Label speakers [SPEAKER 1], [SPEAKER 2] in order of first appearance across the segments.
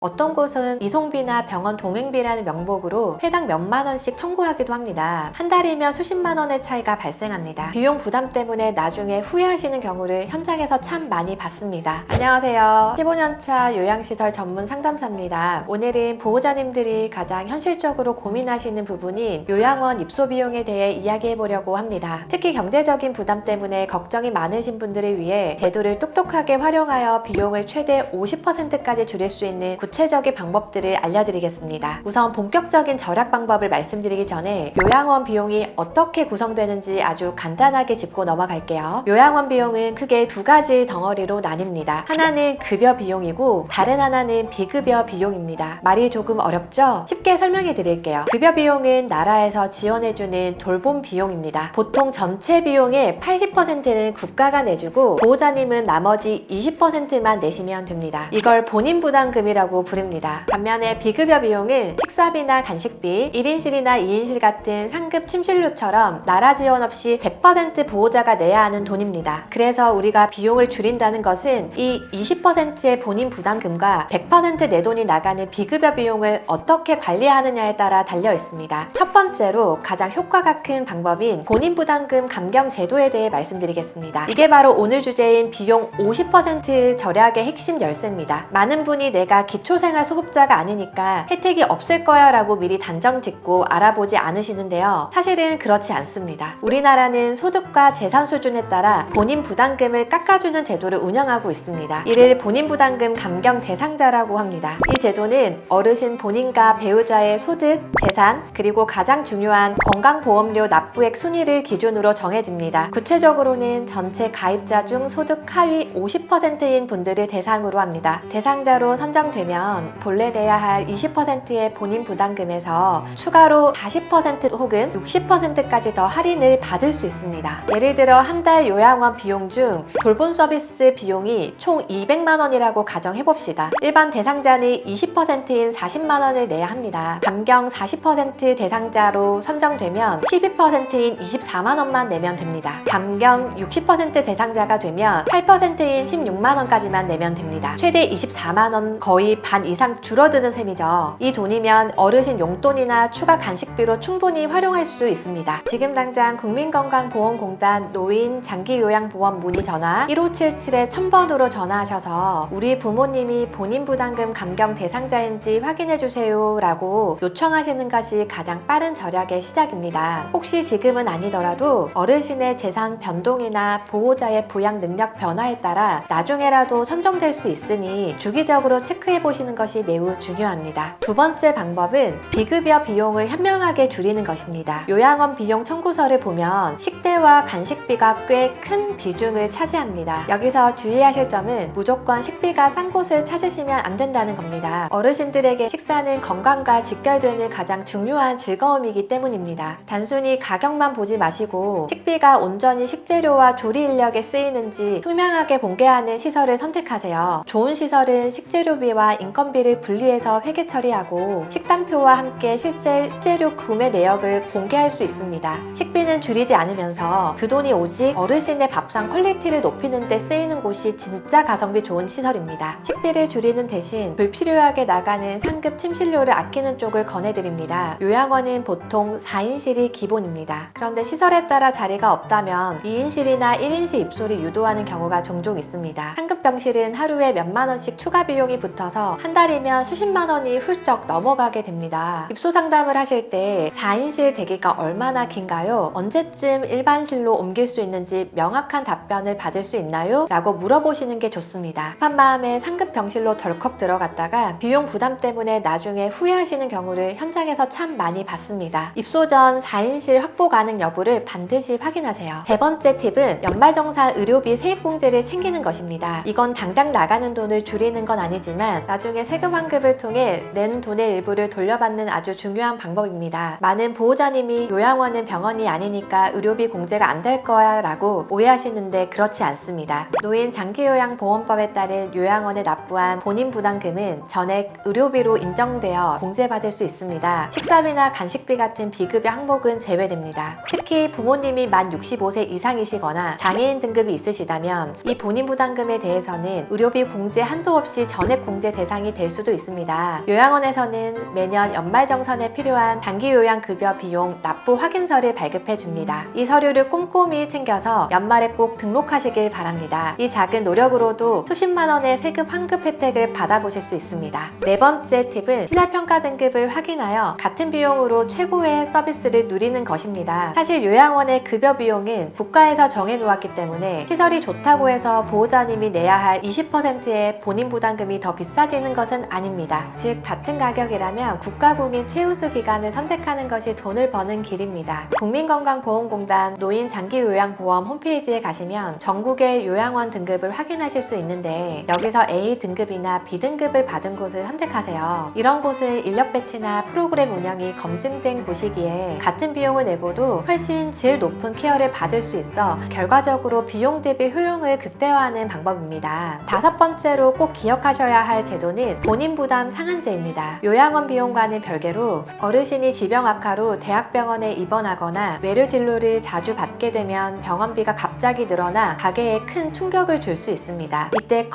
[SPEAKER 1] 어떤 곳은 이송비나 병원 동행비라는 명목으로 회당 몇만 원씩 청구하기도 합니다. 한 달이면 수십만 원의 차이가 발생합니다. 비용 부담 때문에 나중에 후회하시는 경우를 현장에서 참 많이 봤습니다. 안녕하세요. 15년차 요양시설 전문 상담사입니다. 오늘은 보호자님들이 가장 현실적으로 고민하시는 부분인 요양원 입소 비용에 대해 이야기해 보려고 합니다. 특히 경제적인 부담 때문에 걱정이 많으신 분들을 위해 제도를 똑똑하게 활용하여 비용을 최대 50%까지 줄일 수 있는 구체적인 방법들을 알려드리겠습니다. 우선 본격적인 절약 방법을 말씀드리기 전에 요양원 비용이 어떻게 구성되는지 아주 간단하게 짚고 넘어갈게요. 요양원 비용은 크게 두 가지 덩어리로 나뉩니다. 하나는 급여 비용이고 다른 하나는 비급여 비용입니다. 말이 조금 어렵죠? 쉽게 설명해 드릴게요. 급여 비용은 나라에서 지원해주는 돌봄 비용입니다. 보통 전체 비용의 80%는 국가가 내주고 보호자님은 나머지 20%만 내시면 됩니다. 이걸 본인 부담금이라고 부릅니다. 반면에 비급여 비용은 식사비나 간식비, 1인실이나 2인실 같은 상급 침실료처럼 나라 지원 없이 100% 보호자가 내야 하는 돈입니다. 그래서 우리가 비용을 줄인다는 것은 이 20%의 본인 부담금과 100% 내 돈이 나가는 비급여 비용을 어떻게 관리하느냐에 따라 달려 있습니다. 첫 번째로 가장 효과가 큰 방법인 본인 부담금 감경 제도에 대해 말씀드리겠습니다. 이게 바로 오늘 주제인 비용 50% 절약의 핵심 열쇠입니다. 많은 분이 내가 기초생활소급자가 아니니까 혜택이 없을 거야 라고 미리 단정 짓고 알아보지 않으시는데요. 사실은 그렇지 않습니다. 우리나라는 소득과 재산 수준에 따라 본인 부담금을 깎아주는 제도를 운영하고 있습니다. 이를 본인 부담금 감경 대상자라고 합니다. 이 제도는 어르신 본인과 배우자의 소득, 재산, 그리고 가장 중요한 건강보험료 납부액 순위를 기준으로 정해집니다. 구체적으로는 전체 가입자 중 소득 하위 50%인 분들을 대상으로 합니다. 대상자로 선정되면 본래 내야 할 20%의 본인 부담금에서 추가로 40% 혹은 60%까지 더 할인을 받을 수 있습니다. 예를 들어 한 달 요양원 비용 중 돌봄 서비스 비용이 총 200만 원이라고 가정해봅시다. 일반 대상자는 20%인 40만 원을 내야 합니다. 감경 40% 대상자로 선정되면 12%인 24만 원만 내면 됩니다. 감경 60% 대상자가 되면 8%인 16만 원까지만 내면 됩니다. 최대 24만 원, 거의 반 이상 줄어드는 셈이죠. 이 돈이면 어르신 용돈이나 추가 간식비로 충분히 활용할 수 있습니다. 지금 당장 국민건강보험공단 노인 장기요양보험 문의 전화 1577-1000번으로 전화하셔서 우리 부모님이 본인 부담금 감경 대상자인지 확인해주세요 라고 요청하시는 것이 가장 빠른 절약의 시작입니다. 혹시 지금은 아니더라도 어르신의 재산 변동이나 보호자의 부양 능력 변화에 따라 나중에라도 선정될 수 있으니 주기적으로 체크해 보시는 것이 매우 중요합니다. 두 번째 방법은 비급여 비용을 현명하게 줄이는 것입니다. 요양원 비용 청구서를 보면 식대와 간식비가 꽤 큰 비중을 차지합니다. 여기서 주의하실 점은 무조건 식비가 싼 곳을 찾으시면 안 된다는 겁니다. 어르신들에게 식사는 건강과 직결되는 가장 중요한 즐거움이기 때문입니다. 단순히 가격만 보지 마시고 식비가 온전히 식재료와 조리 인력에 쓰이는지 투명하게 공개하는 시설을 선택하세요. 좋은 시설은 식재료비와 인건비를 분리해서 회계 처리하고 식단표와 함께 실제 식재료 구매 내역을 공개할 수 있습니다. 식비는 줄이지 않으면서 그 돈이 오직 어르신의 밥상 퀄리티를 높이는 데 쓰이는 곳이 진짜 가성비 좋은 시설입니다. 식비를 줄이는 대신 불필요하게 나가는 상급 침실료를 아끼는 쪽을 권해드립니다. 요양원은 보통 4인실이 기본입니다. 그런데 시설에 따라 자리가 없다면 2인실이나 1인실 입소를 유도하는 경우가 종종 있습니다. 상급 병실은 하루에 몇만 원씩 추가 비용이 붙어서 한 달이면 수십만 원이 훌쩍 넘어가게 됩니다. 입소 상담을 하실 때 4인실 대기가 얼마나 긴가요? 언제쯤 일반실로 옮길 수 있는지 명확한 답변을 받을 수 있나요? 라고 물어보시는 게 좋습니다. 급한 마음에 상급 병실로 덜컥 들어갔다가 비용 부담 때문에 나중에 후회하시는 경우를 현장에서 참 많이 봤습니다. 입소 전 4인실 확보 가능 여부를 반드시 확인하세요. 세 번째 팁은 연말정산 의료비 세액공제를 챙기는 것입니다. 이건 당장 나가는 돈을 줄이는 건 아니지만 나중에 세금 환급을 통해 낸 돈의 일부를 돌려받는 아주 중요한 방법입니다. 많은 보호자님이 요양원은 병원이 아니니까 의료비 공제가 안 될 거야 라고 오해하시는데 그렇지 않습니다. 노인 장기요양보험법에 따른 요양원에 납부한 본인 부담금은 전액 의료비로 인정되어 공제받을 수 있습니다. 식사비나 간식비 같은 비급여 항목은 제외됩니다. 특히 부모님이 만 65세 이상이시거나 장애인 등급이 있으시다면 이 본인 부담금에 대해서는 의료비 공제 한도 없이 전액 공제 대상 대상이 될 수도 있습니다. 요양원에서는 매년 연말정산에 필요한 장기요양급여 비용 납부 확인서를 발급해 줍니다. 이 서류를 꼼꼼히 챙겨서 연말에 꼭 등록하시길 바랍니다. 이 작은 노력으로도 수십만 원의 세금 환급 혜택을 받아보실 수 있습니다. 네 번째 팁은 시설평가 등급을 확인하여 같은 비용으로 최고의 서비스를 누리는 것입니다. 사실 요양원의 급여 비용은 국가에서 정해놓았기 때문에 시설이 좋다고 해서 보호자님이 내야 할 20%의 본인 부담금이 더 비싸지는 것은 아닙니다. 즉 같은 가격이라면 국가공인 최우수 기관을 선택하는 것이 돈을 버는 길입니다. 국민건강보험공단 노인장기요양보험 홈페이지에 가시면 전국의 요양원 등급을 확인하실 수 있는데 여기서 A 등급이나 B 등급을 받은 곳을 선택하세요. 이런 곳은 인력 배치나 프로그램 운영이 검증된 곳이기에 같은 비용을 내고도 훨씬 질 높은 케어를 받을 수 있어 결과적으로 비용 대비 효용을 극대화하는 방법입니다. 다섯 번째로 꼭 기억하셔야 할 제도는 본인 부담 상한제입니다. 요양원 비용과는 별개로 어르신이 지병 악화로 대학병원에 입원하거나 외래 진료를 자주 받게 되면 병원비가 갑자기 늘어나 가계에 큰 충격을 줄 수 있습니다. 이때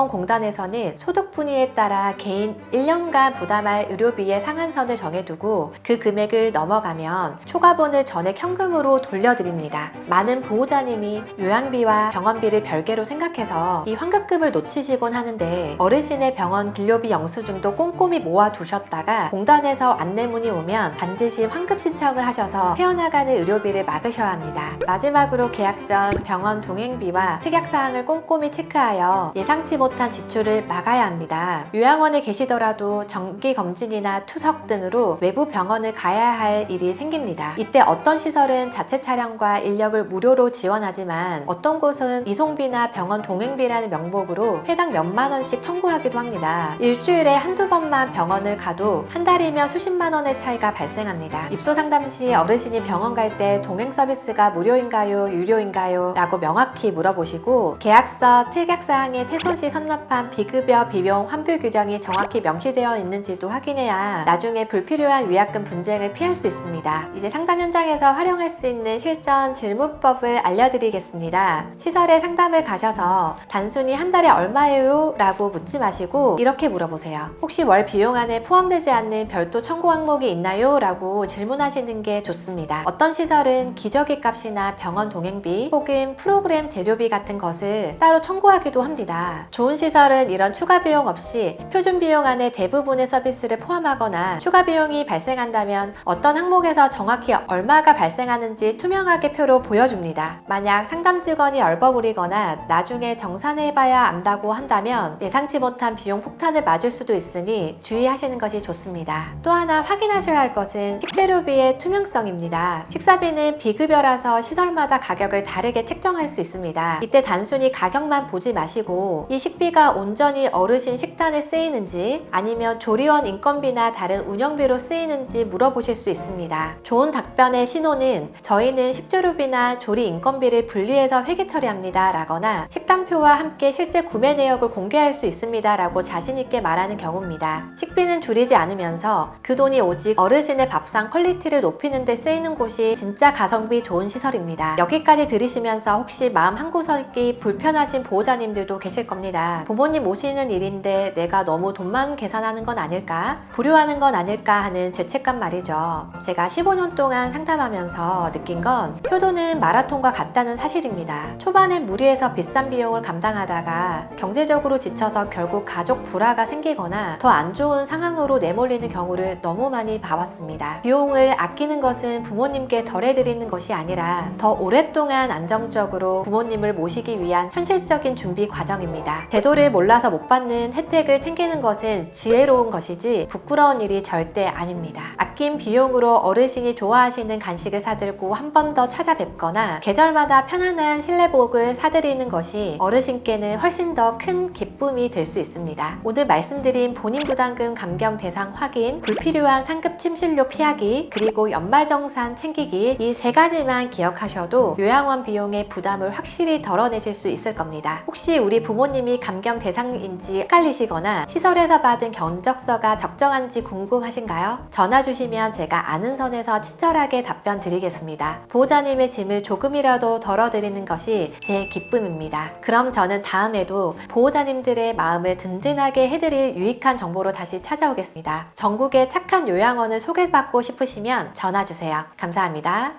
[SPEAKER 1] 건강보험공단에서는 소득 분위에 따라 개인 1년간 부담할 의료비의 상한선을 정해두고 그 금액을 넘어가면 초과분을 전액 현금으로 돌려드립니다. 많은 보호자님이 요양비와 병원비를 별개로 생각해서 이 환급금을 놓치시곤 하는데 어르신의 병원 진료비 영수증도 꼼꼼히 모아두셨다가 공단에서 안내문이 오면 반드시 환급 신청을 하셔서 새어나가는 의료비를 막으셔야 합니다. 마지막으로 계약 전 병원 동행비와 특약사항을 꼼꼼히 체크하여 예상치 못한 지출을 막아야 합니다. 요양원에 계시더라도 정기검진이나 투석 등으로 외부 병원을 가야 할 일이 생깁니다. 이때 어떤 시설은 자체 차량과 인력을 무료로 지원하지만 어떤 곳은 이송비나 병원 동행비라는 명목으로 회당 몇만 원씩 청구하기도 합니다. 일주일에 한두 번만 병원을 가도 한 달이면 수십만 원의 차이가 발생합니다. 입소 상담 시 어르신이 병원 갈 때 동행 서비스가 무료인가요? 유료인가요? 라고 명확히 물어보시고 계약서, 특약사항에 태소시 선납한 비급여 비용 환불 규정이 정확히 명시되어 있는지도 확인해야 나중에 불필요한 위약금 분쟁을 피할 수 있습니다. 이제 상담 현장에서 활용할 수 있는 실전 질문법을 알려드리겠습니다. 시설에 상담을 가셔서 단순히 한 달에 얼마예요? 라고 묻지 마시고 이렇게 물어보세요. 혹시 월 비용 안에 포함되지 않는 별도 청구 항목이 있나요? 라고 질문하시는 게 좋습니다. 어떤 시설은 기저귀 값이나 병원 동행비 혹은 프로그램 재료비 같은 것을 따로 청구하기도 합니다. 좋은 시설은 이런 추가 비용 없이 표준 비용 안에 대부분의 서비스를 포함하거나 추가 비용이 발생한다면 어떤 항목에서 정확히 얼마가 발생하는지 투명하게 표로 보여줍니다. 만약 상담 직원이 얼버무리거나 나중에 정산해봐야 안다고 한다면 예상치 못한 비용 폭탄을 맞을 수도 있으니 주의하시는 것이 좋습니다. 또 하나 확인하셔야 할 것은 식재료비의 투명성입니다. 식사비는 비급여라서 시설마다 가격을 다르게 책정할 수 있습니다. 이때 단순히 가격만 보지 마시고 이 식비가 온전히 어르신 식단에 쓰이는지 아니면 조리원 인건비나 다른 운영비로 쓰이는지 물어보실 수 있습니다. 좋은 답변의 신호는 저희는 식재료비나 조리 인건비를 분리해서 회계 처리합니다 라거나 식단표와 함께 실제 구매 내역을 공개할 수 있습니다 라고 자신있게 말하는 경우입니다. 식비는 줄이지 않으면서 그 돈이 오직 어르신의 밥상 퀄리티를 높이는 데 쓰이는 곳이 진짜 가성비 좋은 시설입니다. 여기까지 들으시면서 혹시 마음 한구석이 불편하신 보호자님들도 계실 겁니다. 부모님 오시는 일인데 내가 너무 돈만 계산하는 건 아닐까? 불효하는 건 아닐까 하는 죄책감 말이죠. 제가 15년 동안 상담하면서 느낀 건 효도는 마라톤과 같다는 사실입니다. 초반엔 무리해서 비싼 비용을 감당하다가 경제적으로 지쳐서 결국 가족 불화가 생기거나 더 안 좋은 상황으로 내몰리는 경우를 너무 많이 봐왔습니다. 비용을 아끼는 것은 부모님께 덜해드리는 것이 아니라 더 오랫동안 안정적으로 부모님을 모시기 위한 현실적인 준비 과정입니다. 제도를 몰라서 못 받는 혜택을 챙기는 것은 지혜로운 것이지 부끄러운 일이 절대 아닙니다. 아낀 비용으로 어르신이 좋아하시는 간식을 사들고 한 번 더 찾아뵙거나 계절마다 편안한 실내복을 사드리는 것이 어르신께는 훨씬 더 큰 기쁨이 될 수 있습니다. 오늘 말씀드린 본인 부담금 감경 대상 확인, 불필요한 상급 침실료 피하기, 그리고 연말정산 챙기기 이 세 가지만 기억하셔도 요양원 비용의 부담을 확실히 덜어내실 수 있을 겁니다. 혹시 우리 부모님이 감경 대상인지 헷갈리시거나 시설에서 받은 견적서가 적정한지 궁금하신가요? 전화 주시면 제가 아는 선에서 친절하게 답변 드리겠습니다. 보호자님의 짐을 조금이라도 덜어드리는 것이 제 기쁨입니다. 그럼 저는 다음에도 보호자님들의 마음을 든든히 고민하게 해드릴 유익한 정보로 다시 찾아오겠습니다. 전국의 착한 요양원을 소개받고 싶으시면 전화주세요. 감사합니다.